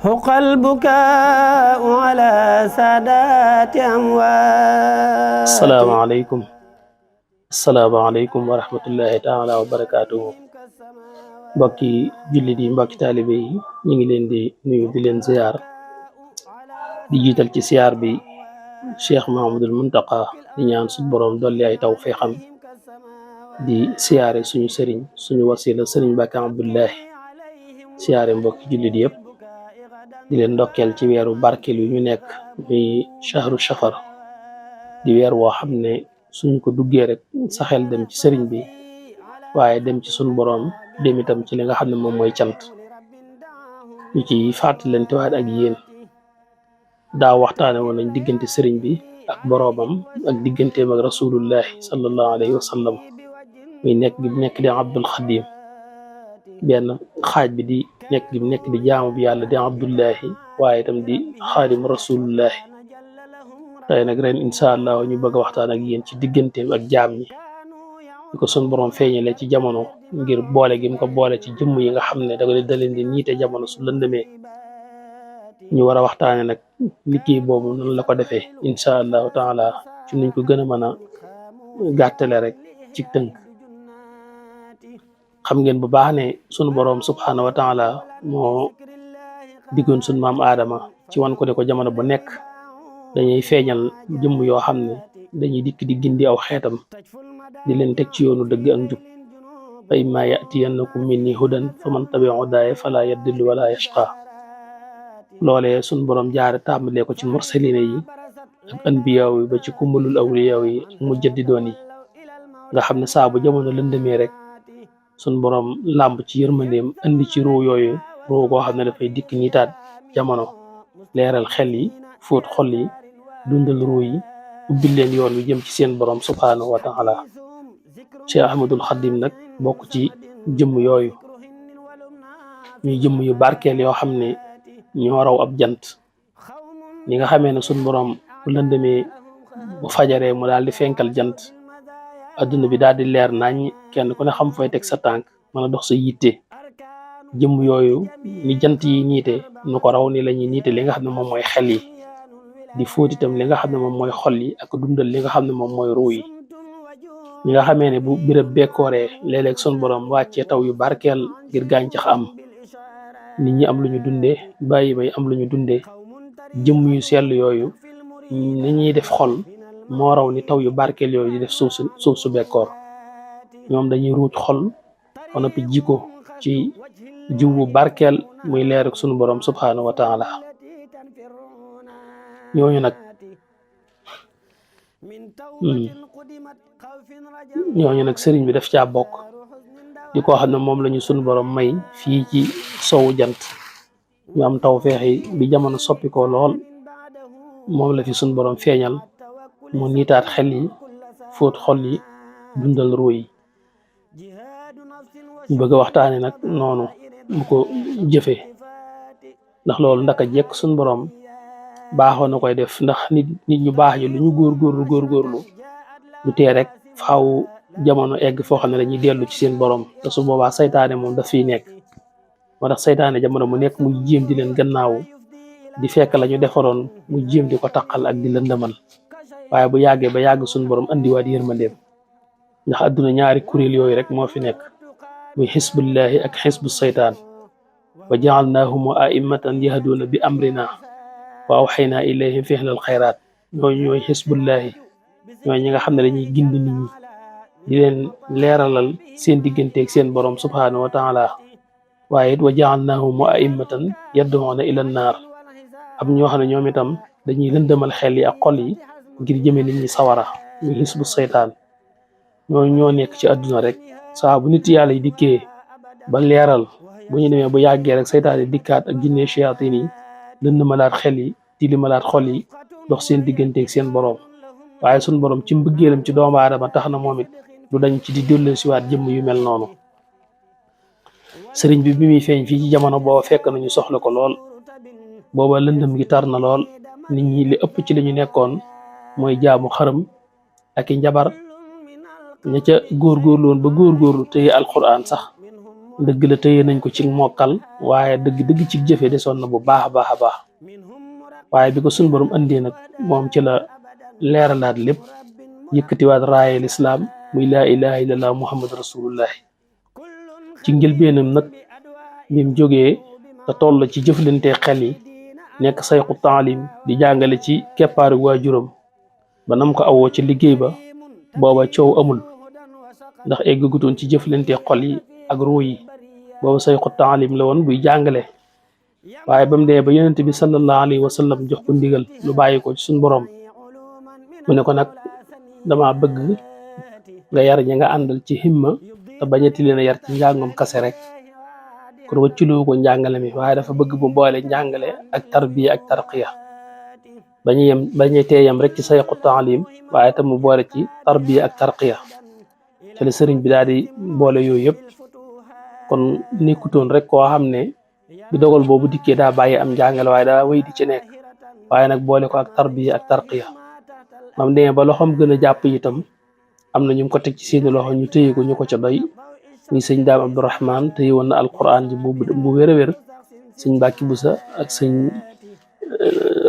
حق البكاء على سادات أموات asalaamaaleykum wa rahmatullahi taala wa barakaatuhu. mbokki jullit yi, mbokki taalibe yi, ñu ngi leen di nuyu di leen ziyaar, di jiital ci siyaar bi Cheikh Mahamadul Muntaqa, di ñaan suñu boroom dolli ay tawfeexam, di siyaare suñu sëriñ suñu wasila sëriñ Mbàkke Abdullahi, siyaare mbokki jullit yëpp, di leen ndokkeel ci weeru barkeel yu ñu nekk muy shahru safar, di weer woo xam ne suñ ko duggee rek sa xel dem ci sëriñ bi, waaye dem ci suñ boroom, dem itam ci li nga xam ne moom mooy cant. ñu ci fàttalantewaat ak yéen, daaw waxtaane woon nañ diggante sëriñ bi ak boroomam ak digganteem ak rasulullahi sallallahu alayhi wa sallam, muy nekk gi nekk di Abdul Xadim, benn xaaj bi di nekk di jaamu bi yàlla di Abdullahi, waaye itam di xaadim rasulullahi. tey nag ren incha allah ñu bëgg a waxtaan ak yéen ci digganteem ak jaam ñi, di ko sun borom feeñale ci jamono ngir boole gi mu ko boole ci jëmm yi nga xam ne da leen di niite jamono su lëndëmee. ñu war a waxtaane nag liggéey boobu noonu la ko defee incha allahu taala ci nuñ ko gën a mën a gàttale rek ci tënk. xam ngeen bu baax ne sunu borom subhanahu wa taala moo diggoon sunu maam Aadama ci wan ko ne ko jamono bu nekk dañuy feeñal jëmm yoo xam ne dañuy dikk di gindi aw xeetam, di leen teg ci yoonu dëgg ak njub. fa imma yatiyannakum minni hudan fa man tabi'a hudaaya fala yadillu wala yashqa. loolee sun borom jaare tàmbalee ko ci mursalina yi ak anbiyaaw yi ba ci kummalul awliyaaw yi ak mujaddidoon yi, nga xam ne saa bu jamono lëndëmee rek sun borom làmb ci yërmandeem andi ci ruu yooyu ruu koo xam ne dafay dikk niitaat jamono, leeral xel yi, fóot xol yi, dundal ruu yi, ubbil leen yoon wi jëm ci seen borom subhanahu wa taala. Cheikh Ahmadul Xadim nag bokk ci jëmm yooyu, ñuy jëmm yu barkeel yoo xam ne ñoo raw ab jant. ñi nga xamee ne suñ borom bu lëndëmee bu fajaree mu daal di fenkal jant, adduna bi daal di leer nañ, kenn ku ne xam fooy teg sa tànk, mën a dox sa yitte. jëmm yooyu ni jant yi niite nu ko raw ni la ñuy niite li nga xam ne moom mooy xel yi, di fóot itam li nga xam ne moom mooy xol yi ak dundal li nga xam ne moom mooy ruu yi. ñi nga xamee ne bu birëb bekkooree léeg-léeg sun borom wàccee taw yu barkeel ngir gàncax am, nit ñi am lu ñu dundee, bàyyi may am lu ñu dundee. jëmm yu sell yooyu ni ñuy def xol moo raw ni taw yu barkeel yooyu di def suuf su bekkoor. ñoom dañuy ruuj xol ba noppi jiko ci jiw bu barkeel muy leer ak sunu borom subhanahu wa taala. ñooñu nag sëriñ bi daf caa bokk, di ko xam ne moom lañu sunu borom may fii ci sowu jant. ñu am taw feexi bi jamono soppi ko lool, moom la fi sunu borom feeñal mu niitaat xel yi, fóot xol yi, dundal ruu yi. ñu bëgg a waxtaane nag noonu mu ko jëfee, ndax loolu ndaka jekk sunu borom baaxoon na koy def, ndax nit ñu baax yi lu ñu góorgóorlu du tee rek faaw jamono egg foo xam ne dañuy dellu ci seen borom, te su boobaa saytaane moom daf fiy nekk. moo tax saytaane jamono mu nekk muy jéem di leen gannaaw, di fekk la ñu defaroon mu jéem di ko taqal ak di lëndëmal. waaye bu yàggee ba yàgg suñu borom andiwaat yërmandeem, ndax adduna ñaari kuréel yooyu rek moo fi nekk, muy xisbullahi ak xisbu saytaan. wa jaalnaahum a'immatan yahduuna bi amrina wa awxaynaa ilayhim fi'lal xayraat. ñooñu ñooy xisbullahi, ñooy ñi nga xam ne dañuy gindi nit ñi di leen leeralal seen digganteeg seen borom subhanahu wa taala. waaye it wa jaalnaahum a'immatan yad'uuna ila naar, am ñoo xam ne ñoom itam dañuy lëndëmal xel yi ak xol yi ngir jëme nit ñi sawara, muy xisbu saytaan. ñoo nekk ci àdduna rek, saa bu nit yàlla yi dikkee ba leeral, bu ñu demee bu yàggee rek saytaan yi dikkaat ak jinne shayatin yi lëndëmalaat xel yi, tilimalaat xol yi, dox seen digganteeg seen borom. waaye suñ borom ci mbëggeelam ci doomu aadama tax na moom it du dañ ci di dellu siwaat jëmm yu mel noonu. sëriñ bi muy feeñ fii ci jamono booba fekk nañu soxla ko lool, booba lëndëm gi tar na lool. nit ñi li ëpp ci li ñu nekkoon mooy jaamu xërëm ak i njabar. ña ca góorgóorlu woon ba góorgóorlu téye alquran sax dëgg la tëye nañ ko ci mokkal waaye dëgg ci jëfe desoon na bu baax a baax a baax waaye bi ko suñ borom andee nag moom ci la leeralaat lépp yëkkatiwaat raaye lislaam muy laa ilaha illallah muhammad rasulullahi ci njëlbeenam nag bim jógee te toll ci jëflante xel yi nekk sayxu taalim di jàngale ci keppaaru waajuram ba nam ko awoo ci liggéey ba booba coow amul ndax eggagutoon ci jëflante xol yi ak ruu yi booba sayxu taalim la woon buy jàngale waaye ba mu dee ba yonent bi sallallahu alayhi wa sallam jox ko ndigal lu bàyyi ko ci suñ borom mu ne ko nag dama bëgg nga yar ñi nga àndal ci himma te bañati leen a yar ci njàngum kase rek kon wëcculoo ko njàngale mi waaye dafa bëgg bu boole njàngale ak tarbiya ak tarqiya bañu teeyam rek ci sayxu taalim waaye tam mu boole ci tarbiya ak tarqiya ci la sëriñ bi daal di boole yooyu yëpp kon nekkutoon rek koo xam ne bi dogal boobu dikkee daa bàyyi am njàngale waaye daa wéy di ci nekk waaye nag boole ko ak tarbiya ak tarqiya mam demee ba loxoom gën a jàpp itam am na ñu ko teg ci seeni loxo ñu téye ko ñu ko ca doy muy sëñ daam abdourahman téye woon na alquran ji bu wér a wér sëñ Mbàkke Busa ak sëñ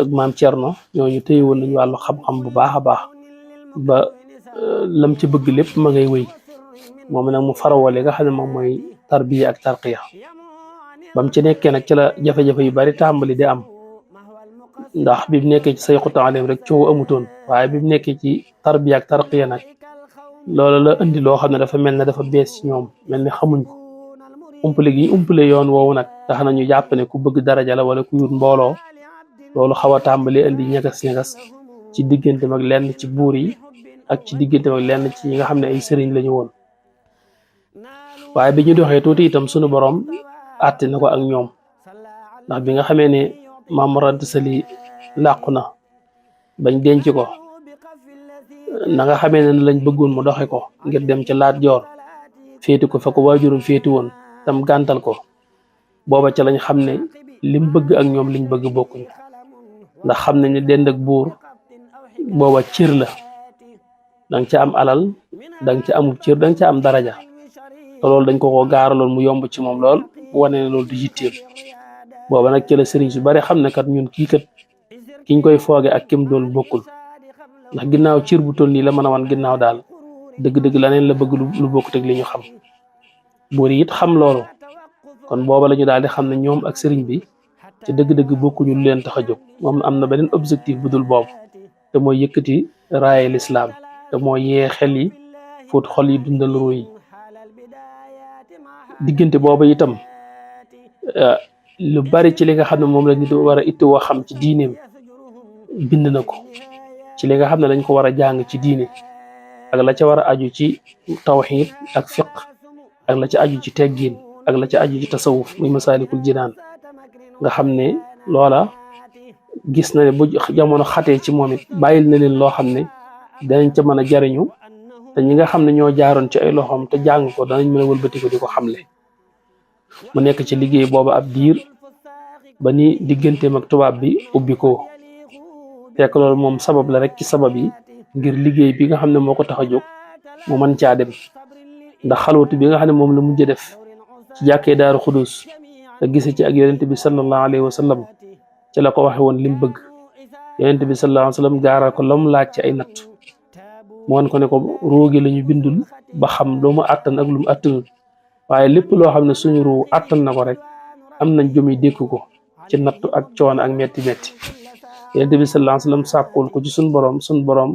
ak maam Cerno ñooñu téye woon nañu wàllu xam-xam bu baax a baax ba lam ci bëgg lépp ma ngay wéy moom nag mu farawale nga xam ne moom mooy tarbiya ak tarqiya bam ci nekkee nag ci la jafe-jafe yu bari tàmbali di am ndax bi mu nekkee ci sayxu taalim rek coow amutoon waaye bi mu nekkee ci tarbiya ak tarqiya nag loolu la indi loo xam ne dafa mel ne dafa bees ci ñoom mel ne xamuñ ko umpale gi umpale yoon woowu nag tax na ñu jàpp ne ku bëgg daraja la wala ku yut mbooloo loolu xaw a tàmbali indi ñagas-ñagas ci diggante mag lenn ci buur yi ak ci diggante mag lenn ci ñi nga xam ne ay sëriñ lañu woon waaye bi ñu doxee tuuti itam sunu borom àtte na ko ak ñoom ndax bi nga xamee ne Maam Mor Anta Sali làqu na bañ denc ko na nga xamee ne lañ bëggoon mu doxe ko ngir dem ca Laat Joor féeti ko fa ko waajurum féeti woon tam gàntal ko booba ca lañ xam ne lim bëgg ak ñoom liñ bëgg bokkuñu ndax xam nañ ne dend ak buur booba cër la danga ca am alal danga ca amul cër danga ca am daraja te loolu dañ ko gaaraloon mu yomb ci moom lool wane ne loolu du yitteem booba nag ci la sëriñ su bari xam ne kat ñun kii kat kiñ koy fooge ak kim doon bokkul ndax ginnaaw cër bu toll nii la mën a wan ginnaaw daal dëgg-dëgg la neen la bëgg lu bokkut ak li ñu xam buur yi it xam loolu kon booba la ñu daal di xam ne ñoom ak sëriñ bi ci dëgg-dëgg bokkuñu lu leen tax a jóg moom am na beneen objectif bu dul boobu te mooy yëkkati raaye lislaam te mooy yee xel yi fóot xol yi dundal ruu yi diggante booba itam lu bari ci li nga xam ne moom la nit war a ittoo xam ci diineem bind na ko ci li nga xam ne dañ ko war a jàng ci diine ak la ca war a aju ci tawxiid ak fiq ak la ca aju ci teggiin ak la ca aju ci tasawuf muy masaalikul jinaan nga xam ne loola gis na ne bu jamono xatee ci moom it bàyyil na leen loo xam ne danañ ca mën a jariñu te ñi nga xam ne ñoo jaaroon ci ay loxoom te jàng ko danañ mën a wëlbati ko di ko xamle mu nekk ci liggéey booba ab diir ba ni digganteem ak tubaab bi ubbi ko fekk loolu moom sabab la rek ci sabab yi ngir liggéey bi nga xam ne moo ko tax a jóg mu mën caa dem ndax xalwatu bi nga xam ne moom la mujj def ci jàkkee Daaru Xudus te gise ci ak yonent bi sallallahu alayhi wa sallam ci la ko waxe woon lim bëgg yonent bi sallallahu alayhi wa sallam gaaral ko lam laaj ci ay natt mu won ko ne ko roogi la ñu bindul ba xam lu mu àttan ak lu mu àttanul waaye lépp loo xam ne suñu ruu àttan na ko rek am nañ jom yi dékk ko ci nattu ak coono ak metti yonent bi sallallahu alayhi wa sallam sàkkul ko ci suñ borom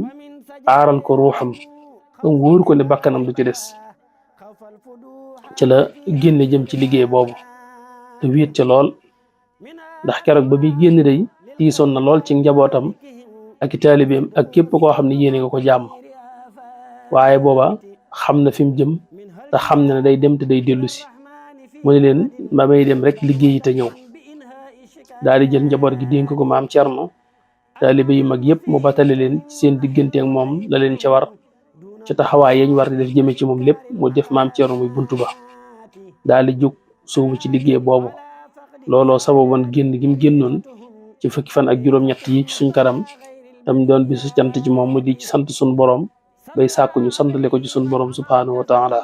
aaral ko ruuxam am wóor ko ne bakkanam du ci des ci la génne jëm ci liggéey boobu te wéet ca lool ndax keroog ba bi génn day tiisoon na lool ci njabootam ak i taalibeem ak képp koo xam ne yéene nga ko jàmm waaye booba xam na fi mu jëm te xam na ne day dem te day dellu si mu ne leen ba may dem rek liggéeyi te ñëw daal di jël njaboot gi dénk ko maam Cerno taalibe yu mag yëpp mu batale leen ci seen diggante ak moom la leen ca war ci taxawaay yañ war di def jëme ci moom lépp mu def maam Cerno muy buntu ba daal di jóg soobu ci liggéey boobu looloo sababoon génn gi mu génnoon ci fukki fan ak juróom-ñett yi ci suñ kanam tam doon bisu cant ci moom mu di ci sant suñ borom bay sàkku ñu santale ko ci suñ borom subhaanahu wa taala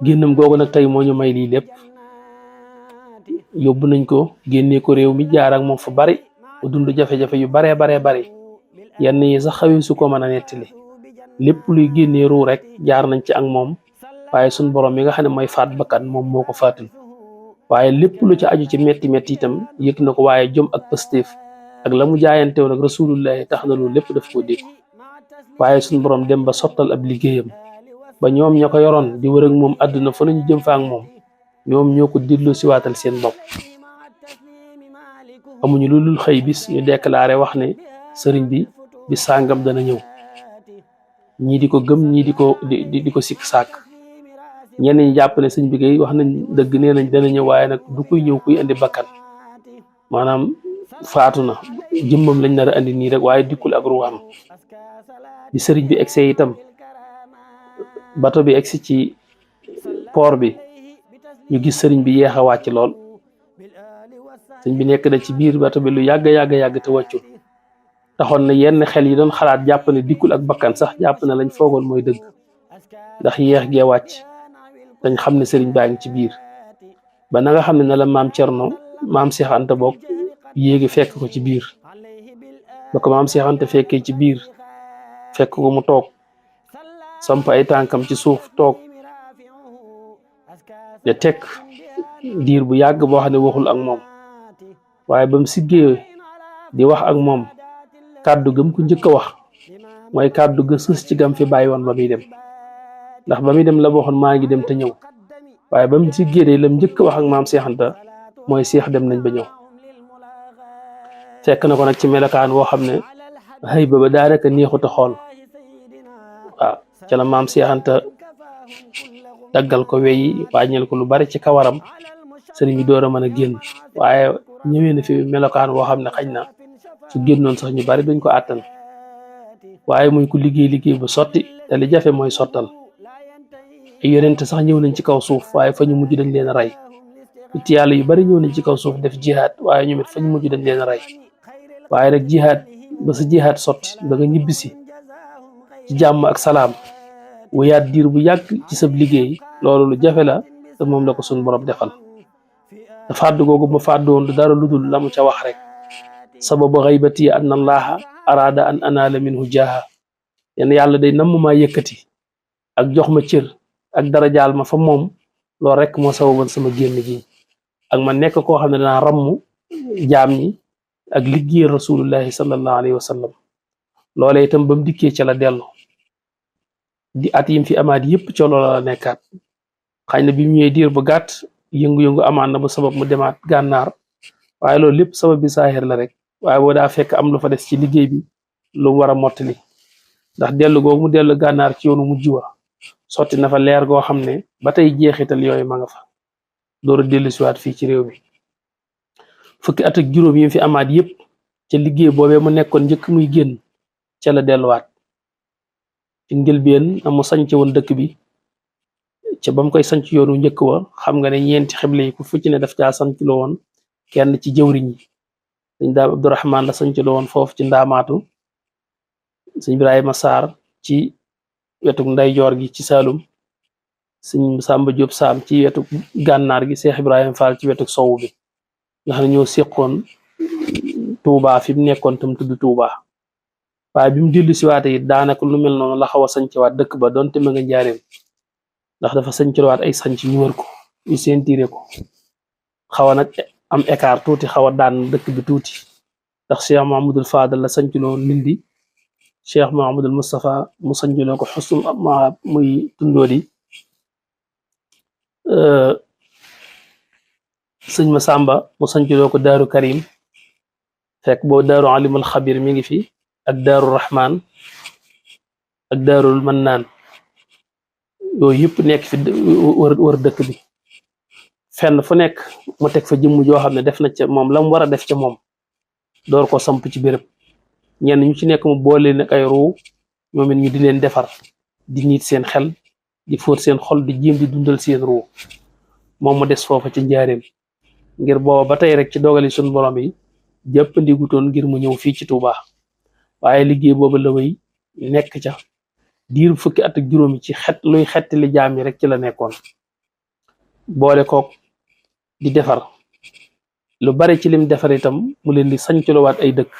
génnam googu nag tey moo ñu may lii lépp. yóbbu nañ ko génnee ko réew mi jaar ak moom fu bari mu dund jafe-jafe yu baree bari yenn yi sax xawee su ko mën a nettali lépp luy génnee ruu rek jaar nañ ci ak moom waaye suñ borom mi nga xam ne mooy faat bakkan moom moo ko faatul waaye lépp lu ci aju ci metti itam yëg na ko waaye jom ak pëstéef ak la mu jaayantew nag rasulullahi tax na loolu lépp daf koo dégg waaye suñ borom dem ba sottal ab liggéeyam ba ñoom ña ko yoroon di wër ak moom àdduna fa nañu jëm fa ak moom ñoom ñoo ko dillu siwaatal seen bopp amuñu lu dul xëy bis ñu déclaré wax ne sëriñ bi bi sàngam dana ñëw ñii di ko gëm ñii di ko sikk sàkk ñenn ñi jàpp ne sëñ bi kay wax nañ dëgg nee nañ dana ñëw waaye nag du kuy ñëw kuy indi bakkan maanaam faatu na jëmmam lañ nar a andi nii rek waaye dikkul ak ruwaam bi sëriñ bi egsee itam bato bi egsi ci port bi ñu gis sëriñ bi yeex a wàcc lool sëriñ bi nekk na ci biir bato bi lu yàgg te wàccul taxoon na yenn xel yi doon xalaat jàpp ne dikkul ak bakkan sax jàpp na lañ foogoon mooy dëgg ndax yeex gee wàcc dañ xam ne sëriñ baa ngi ci biir ba na nga xam ne na la maam Cerno maam Seex Anta bokk yéegi fekk ko ci biir ba ko maam Seex Anta fekkee ci biir fekk ko mu toog samp ay tànkam ci suuf toog de tekk diir bu yàgg boo xam ne waxul ak moom waaye ba mu siggee di wax ak moom kàddu gëm ko njëkk a wax mooy kàddu ga sës ci gam fi bàyyi woon ba muy dem ndax ba muy dem la waxoon maa ngi dem te ñëw waaye ba mu siggee de lam njëkk a wax ak maam Seex Anta mooy seex dem nañ ba ñëw fekk na ko nag ci melokaan woo xam ne xëy ba daanaka neexut a xool waaw ca la maam Seex Anta daggal ko weyi wàññil ko lu bari ci kawaram sëriñ bi door a mën a génn waaye ñëwee na fi melokaan woo xam ne xañ na su génnoon sax ñu bari duñ ko àttan waaye muy ku liggéey bu sotti te li jafe mooy sottal ay yonent sax ñëw nañ ci kaw suuf waaye fa ñu mujj dañ leen a rey nit yàlla yu bari ñëw nañ ci kaw suuf def jihaad waaye ñoom it fa ñu mujj dañ leen a rey waaye nag jihaad ba sa jihaad sotti ba nga ñibbisi ci jàmm ak salaam wuyaat diir bu yàgg ci sab liggéey loolu lu jafe la te moom la ko suñ borom defal te fàddu googu ma fàddu woon du dara ludul la mu ca wax rek sababu xaybati an allaha araada an anaala minhu jaaha yenn yàlla day namm maa yëkkati ak jox ma cër ak darajaal ma fa moom loolu rek moo sababoon sama génn gi ak ma nekk koo xam ne danaa ramm jaam ñi ak liggéey rasulullahi sallallahu alayhi wa sallam loolee itam ba mu dikkee ca la dellu di at yim fi amaat yëpp ca loola la nekkaat xëy na bi mu ñëwee diir bu gàtt yëngu-yëngu amaan na ba sabab mu demaat gànnaar waaye loolu lépp sabab bi saahir la rek waaye boo daa fekk am lu fa des ci liggéey bi lu mu war a mottali ndax dellu googu mu dellu gànnaar ci yoonu mujj wa sotti na fa leer goo xam ne ba tey jeexital yooyu ma nga fa door a dellu siwaat fii ci réew mi fukki at ak juróom yi fi amaat yëpp ca liggéey boobee mu nekkoon njëkk muy génn ca la delluwaat ci njëlbeen na mu sanc woon dëkk bi ca ba mu koy sanc yoonu njëkk wa xam nga ne ñeenti xible yi ku fu ci ne daf caa sanc la woon kenn ci jëwriñ yi sëñ daam Abdourahman la sanc la woon foofu ci ndaamaatu sëñ Ibrahima Sarr ci wetuk ndeyjoor gi ci Saalum sëñ Samba Diop Saam ci wetuk gànnaar gi Cheikh Ibrahima Fall ci wetuk sowu bi nga xam ne ñoo séqoon Touba fi mu nekkoon tam tudd Touba waaye bi mu dellu si waate it daanaka lu mel noonu la xaw a sañcewaat dëkk ba doonte ma nga njaareem ndax dafa sañcewaat ay sañc ñu wër ko ñu sentiré ko xaw a nag am écart tuuti xaw a daan dëkk bi tuuti ndax Cheikh Mahamadul Fadal la sañculoo Ndindi Cheikh Mahamadul Moustapha mu sañculoo ko Xusnul Maab muy Tundoodi sëñ Masamba mu sañculoo ko Daaru Karim fekk boo Daaru Alimul Xabir mi ngi fi ak Daaru Rahman ak Daarul Mannaan yooyu yëpp nekk fi wër dëkk bi fenn fu nekk mu teg fa jëmm joo xam ne def na ca moom la mu war a def ca moom door ko samp ci béréb ñenn ñu ci nekk mu boole nag ay ruu ñoom it ñu di leen defar di nit seen xel di fóot seen xol di jéem di dundal seen ruu moom mu des foofa ci njaareem ngir booba ba tey rek ci dogali suñu borom yi jàppandigutoon ngir mu ñëw fii ci Touba waaye liggéey boobu la way nekk ca diir fukki at ak juróomi ci luy xettali jaam yi rek ci la nekkoon boole kook di defar lu bari ci lim defar itam mu leen di sanclowaat ay dëkk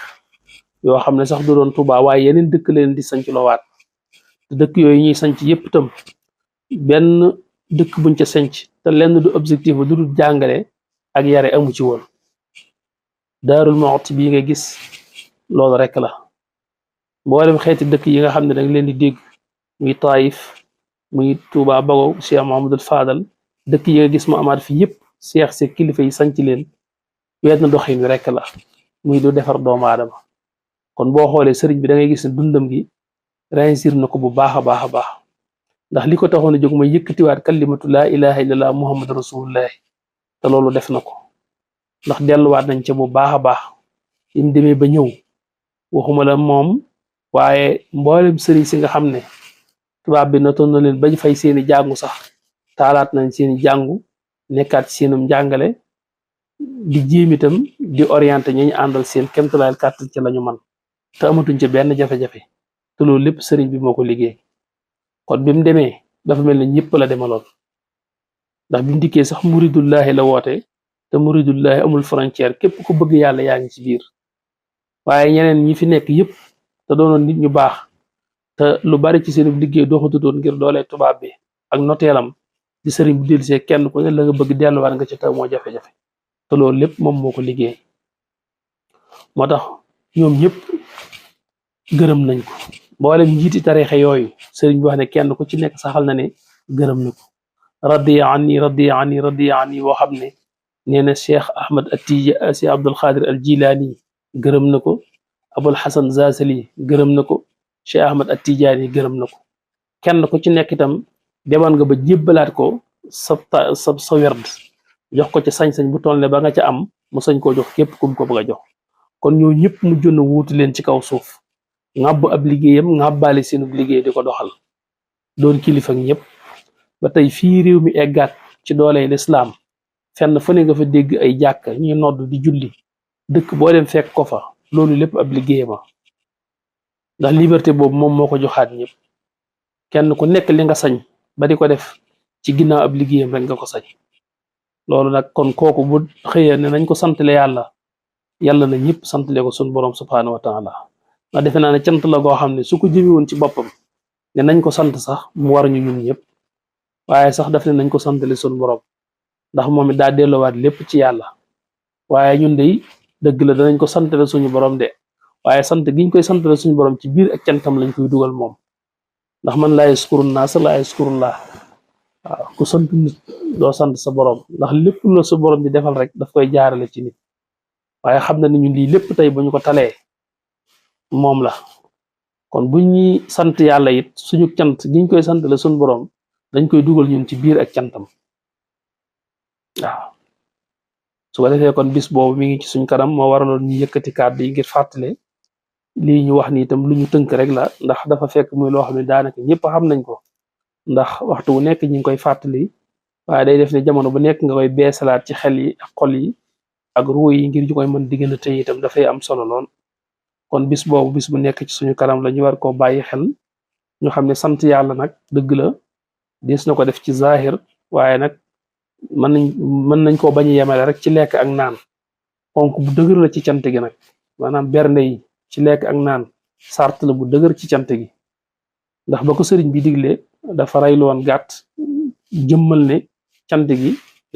yoo xam ne sax du doon Tuubaa waaye yeneen dëkk leen di sanclowaat te dëkk yooyu ñuy sanc yépp itam benn dëkk buñ ca sanc te lenn du objectif ba du dul jàngale ak yare amu ci woon Daarul Muxti bii nga gis loolu rek la mboolem xeeti dëkk yi nga xam ne danga leen di dégg muy Taayif muy Tuubaa Bago Cheikh Mahamadul Fadal dëkk yi nga gis mu amaat fi yépp seex si kilifa yi sanc leen wenn doxin wi rek la muy du defar doomu aadama kon boo xoolee sëriñ bi da ngay gis ne dundam gi réussir na ko bu baax a baax a baax ndax li ko taxoon a jóg mooy yëkkatiwaat kalimatu laa ilaha illallah muhammad rasulullahi te loolu def na ko ndax delluwaat nañ ca bu baax a baax yi mu demee ba ñëw waxuma la moom waaye mboolem sëriñ si nga xam ne tubaab bi natoon na leen bañ fay seeni jàngu sax taalaat nañ seeni jàngu nekkaat ci seenum njàngale di jéem itam di orienté ñi ñu àndal seen kemtalaayal kàttan ci lañu man te amatuñ ca benn jafe-jafe te loolu lépp sëriñ bi moo ko liggéey kon bi mu demee dafa mel ne ñëpp la demaloon ndax bi mu dikkee sax muridullahi la woote te muridullahi amul frontière képp ku bëgg yàlla yaa ngi ci biir waaye ñeneen ñi fi nekk yëpp te doonoon nit ñu baax te lu bari ci seen liggéey doxatutoon ngir doole tubaab bi ak noteelam di sëriñ bi dellusee kenn ku ne la nga bëgg delluwaat nga ci taw moo jafe-jafe te loolu lépp moom moo ko liggéey moo tax ñoom ñëpp gërëm nañ ko mboolem njiiti tariixa yooyu sëriñ bi wax ne kenn ku ci nekk saxal na ne gërëm na ko radiya anni boo xam ne nee na Cheikh Ahmad Atija Cheikh Abdul Xaadir al Jilaani gërëm na ko Abul Xasan Zasali gërëm na ko Cheikh Ahmad Atijaani gërëm na ko kenn ku ci nekk itam demoon nga ba jébbalaat ko sa werd jox ko ci sañ-sañ bu toll ne ba nga ca am mu sañ koo jox képp kum ko bëgg a jox kon ñoo ñëpp mu jonn wuutu leen ci kaw suuf ngàbb ab liggéeyam ngàbbaale seenu liggéey di ko doxal doon kilifa ak ñëpp ba tey fii réew mi eggaat ci dooley lislaam fenn fu ne nga fa dégg ay jàkk ñuy nodd di julli dëkk boo dem fekk ko fa loolu lépp ab liggéeyama ndax liberté boobu moom moo ko joxaat ñëpp kenn ku nekk li nga sañ ba di ko def ci ginnaaw ab liggéeyam rek nga ko sañ loolu nag kon kooku bu xëyee ne nañ ko santale yàlla na ñëpp santale ko sun borom subhaanahu wa taala ndax defe naa ne cant la goo xam ne su ko jëme woon ci boppam ne nañ ko sant sax mu war ñu ñun ñëpp waaye sax daf ne nañ ko santale sun borom ndax moom it daa delloowaat lépp ci yàlla waaye ñun de dëgg la danañ ko santale suñu borom de waaye sant giñ koy santale suñu borom ci biir ak cantam lañ koy dugal moom ndax man laa yaskuru naas laa yaskurullah waaw ku sant nit doo sant sa borom ndax lépp la sa borom di defal rek daf koy jaarale ci nit waaye xam na ne ñun lii lépp tey bu ñu ko talee moom la kon bu ñuy sant yàlla it suñu cant giñ koy santale suñu borom dañ koy dugal ñun ci biir ak cantam waaw su ko defee kon bis boobu mi ngi ci suñ kanam moo waraloon ñu yëkkati kàddu yi ngir fàttale lii ñu wax ni itam lu ñu tënk rek la ndax dafa fekk muy loo xam ne daanaka ñëpp xam nañ ko ndax waxtu wu nekk ñi ngi koy fàttali waaye day def ne jamono bu nekk nga koy beesalaat ci xel yi ak xol yi ak ruu yi ngir ñu koy mën di gën a tëye itam dafay am solo lool kon bis boobu bis bu nekk ci suñu kanam la ñu war koo bàyyi xel ñu xam ne sant yàlla nag dëgg la des na ko def ci zahir waaye nag mën nañ koo bañ a yemale rek ci lekk ak naan ponk bu dëgër la ci cant gi nag maanaam bernde yi ci lekk ak naan sart la bu dëgër ci cant gi ndax ba ko sëriñ bi digle dafa raylu woon gàtt jëmmal ne cant gi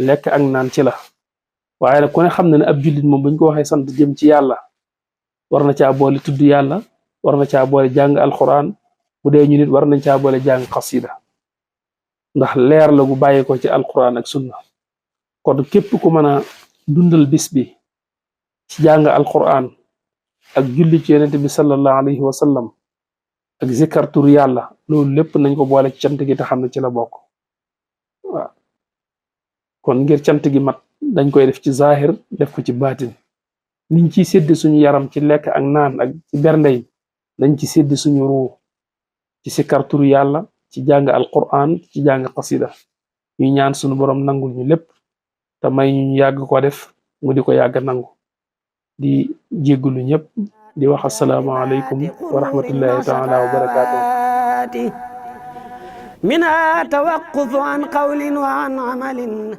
lekk ak naan ci la waaye nag ku ne xam na ne ab jullit moom buñ ko waxee sant jëm ci yàlla war na caa boole tudd yàlla war na caa boole jàng alquran bu dee ñu nit war nañ caa boole jàng xasida ndax leer la gu bàyyi ko ci alquran ak sunna kon képp ku mën a dundal bis bi ci jàng alquran ak julli ci yonent bi sallallahu alayhi wa sallam ak zikar tur yàlla loolu lépp nañ ko boole ci cant gi te xam ne ci la bokk waaw kon ngir cant gi mat dañ koy def ci zahir def ko ci baatin liñ ciy sédd suñu yaram ci lekk ak naan ak ci bernde yi dañ ci sédd suñu ruu ci zikar tur yàlla ci jàng alquran ci jàng qasida ñu ñaan suñu borom nangul ñu lépp te may ñu yàgg ko def mu di ko yàgg nangu di jéggulu ñëpp di wax assalaamu alaykum wa rahmatullahi taala wa barakaatuh منها توقف عن قول وعن عمل